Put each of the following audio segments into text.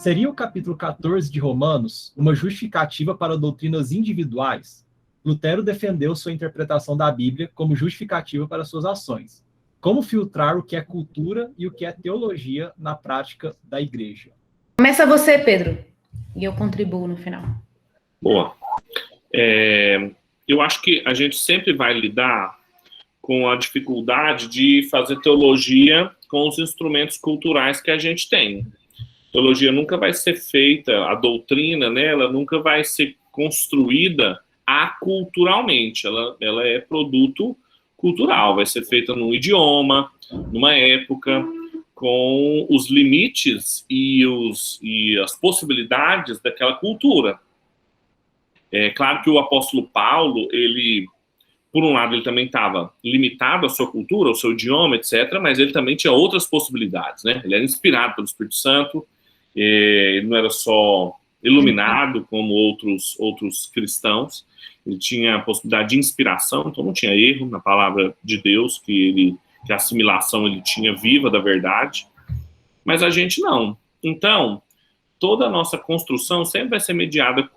Seria o capítulo 14 de Romanos uma justificativa para doutrinas individuais? Lutero defendeu sua interpretação da Bíblia como justificativa para suas ações. Como filtrar o que é cultura e o que é teologia na prática da igreja? Começa você, Pedro, e eu contribuo no final. Boa. Eu acho que a gente sempre vai lidar com a dificuldade de fazer teologia com os instrumentos culturais que a gente tem. Teologia nunca vai ser feita, a doutrina, né, ela nunca vai ser construída aculturalmente, ela é produto cultural, vai ser feita num idioma, numa época, com os limites e as possibilidades daquela cultura. É claro que o apóstolo Paulo, ele, por um lado, ele também estava limitado à sua cultura, ao seu idioma, etc., mas ele também tinha outras possibilidades, né? Ele era inspirado pelo Espírito Santo, ele não era só iluminado como outros cristãos, ele tinha a possibilidade de inspiração, então não tinha erro na palavra de Deus, que a assimilação ele tinha viva da verdade, mas a gente não. Então, toda a nossa construção sempre vai ser mediada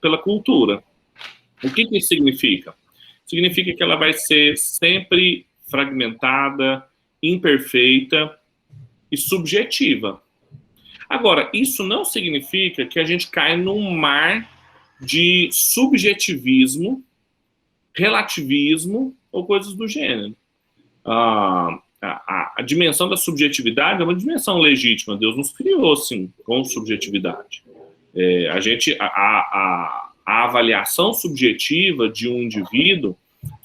pela cultura. O que isso significa? Significa que ela vai ser sempre fragmentada, imperfeita e subjetiva. Agora, isso não significa que a gente cai num mar de subjetivismo, relativismo ou coisas do gênero. A dimensão da subjetividade é uma dimensão legítima. Deus nos criou, assim, com subjetividade. A avaliação subjetiva de um indivíduo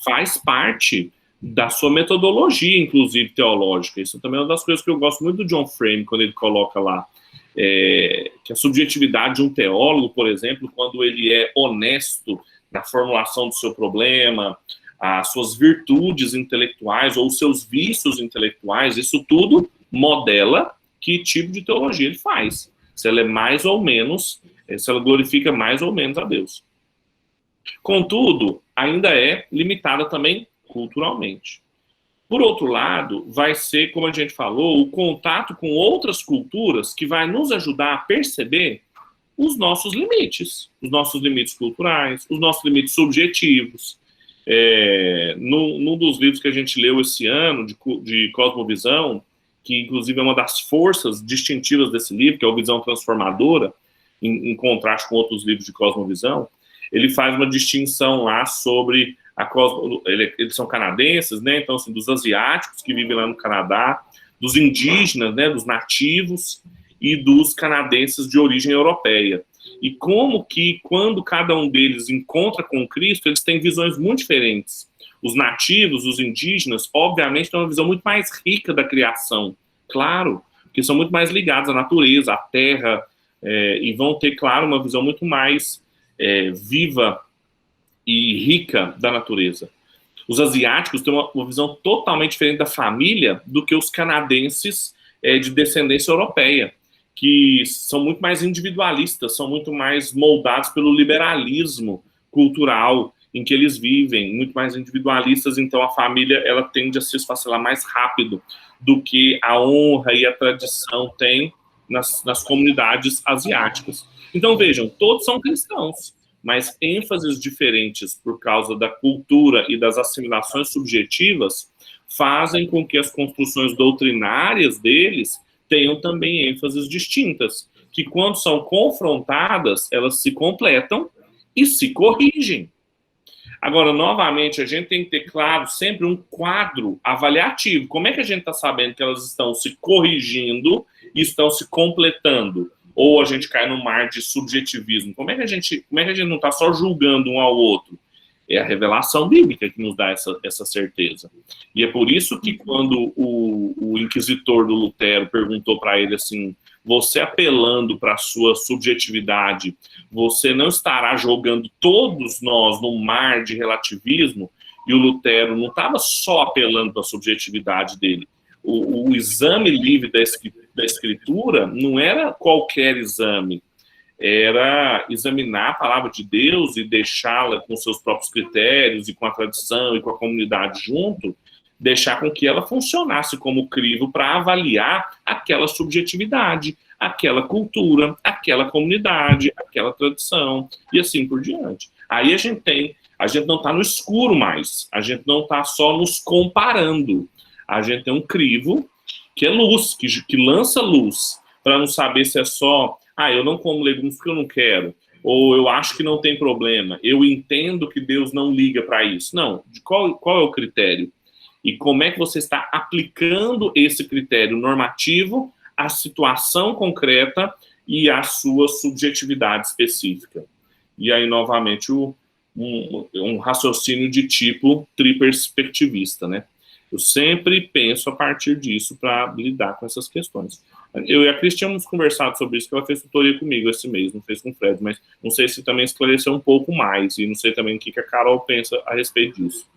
faz parte da sua metodologia, inclusive teológica. Isso também é uma das coisas que eu gosto muito do John Frame, quando ele coloca lá que a subjetividade de um teólogo, por exemplo, quando ele é honesto na formulação do seu problema, as suas virtudes intelectuais ou os seus vícios intelectuais, isso tudo modela que tipo de teologia ele faz. Se ela é mais ou menos, se ela glorifica mais ou menos a Deus. Contudo, ainda é limitada também culturalmente. Por outro lado, vai ser, como a gente falou, o contato com outras culturas que vai nos ajudar a perceber os nossos limites culturais, os nossos limites subjetivos. Num dos livros que a gente leu esse ano, de Cosmovisão, que inclusive é uma das forças distintivas desse livro, que é o Visão Transformadora, em contraste com outros livros de Cosmovisão, ele faz uma distinção lá sobre eles são canadenses, né? Então, assim, dos asiáticos que vivem lá no Canadá, dos indígenas, né? Dos nativos e dos canadenses de origem europeia. E como que, quando cada um deles encontra com Cristo, eles têm visões muito diferentes. Os nativos, os indígenas, obviamente, têm uma visão muito mais rica da criação. Claro, porque são muito mais ligados à natureza, à terra, e vão ter, claro, uma visão muito mais viva e rica da natureza. Os asiáticos têm uma visão totalmente diferente da família do que os canadenses de descendência europeia, que são muito mais individualistas, são muito mais moldados pelo liberalismo cultural em que eles vivem, muito mais individualistas, então a família ela tende a se esfacelar mais rápido do que a honra e a tradição tem nas comunidades asiáticas. Então vejam, todos são cristãos, mas ênfases diferentes por causa da cultura e das assimilações subjetivas fazem com que as construções doutrinárias deles tenham também ênfases distintas, que quando são confrontadas, elas se completam e se corrigem. Agora, novamente, a gente tem que ter claro sempre um quadro avaliativo. Como é que a gente está sabendo que elas estão se corrigindo e estão se completando? Ou a gente cai no mar de subjetivismo? Como é que a gente não está só julgando um ao outro? É a revelação bíblica que nos dá essa certeza. E é por isso que quando o inquisitor do Lutero perguntou para ele assim, você apelando para a sua subjetividade, você não estará jogando todos nós num mar de relativismo? E o Lutero não estava só apelando para a subjetividade dele. O exame livre da escritura não era qualquer exame, era examinar a palavra de Deus e deixá-la com seus próprios critérios e com a tradição e com a comunidade junto, deixar com que ela funcionasse como crivo para avaliar aquela subjetividade, aquela cultura, aquela comunidade, aquela tradição, e assim por diante. Aí a gente não está no escuro mais, a gente não está só nos comparando, a gente tem um crivo que é luz, que lança luz, para não saber se é só, eu não como legumes porque eu não quero, ou eu acho que não tem problema, eu entendo que Deus não liga para isso. Não, qual é o critério? E como é que você está aplicando esse critério normativo à situação concreta e à sua subjetividade específica? E aí, novamente, um raciocínio de tipo triperspectivista, né? Eu sempre penso a partir disso para lidar com essas questões. Eu e a Cris tínhamos conversado sobre isso, que ela fez tutoria comigo esse mês, não fez com o Fred, mas não sei se também esclareceu um pouco mais, e não sei também o que a Carol pensa a respeito disso.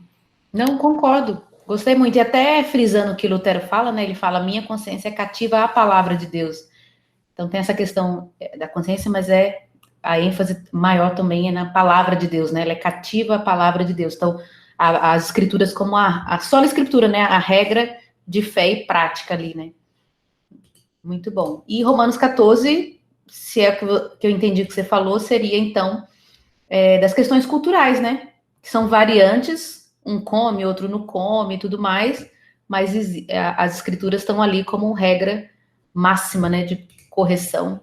Não, concordo. Gostei muito. E até frisando o que Lutero fala, né? Ele fala, minha consciência é cativa à palavra de Deus. Então tem essa questão da consciência, mas a ênfase maior também é na palavra de Deus, né? Ela é cativa à palavra de Deus. Então, as escrituras como a sola escritura, né? A regra de fé e prática ali, né? Muito bom. E Romanos 14, se é que eu entendi que você falou, seria, então, das questões culturais, né? Que são variantes, um come, outro não come e tudo mais, mas as escrituras estão ali como regra máxima, né? De correção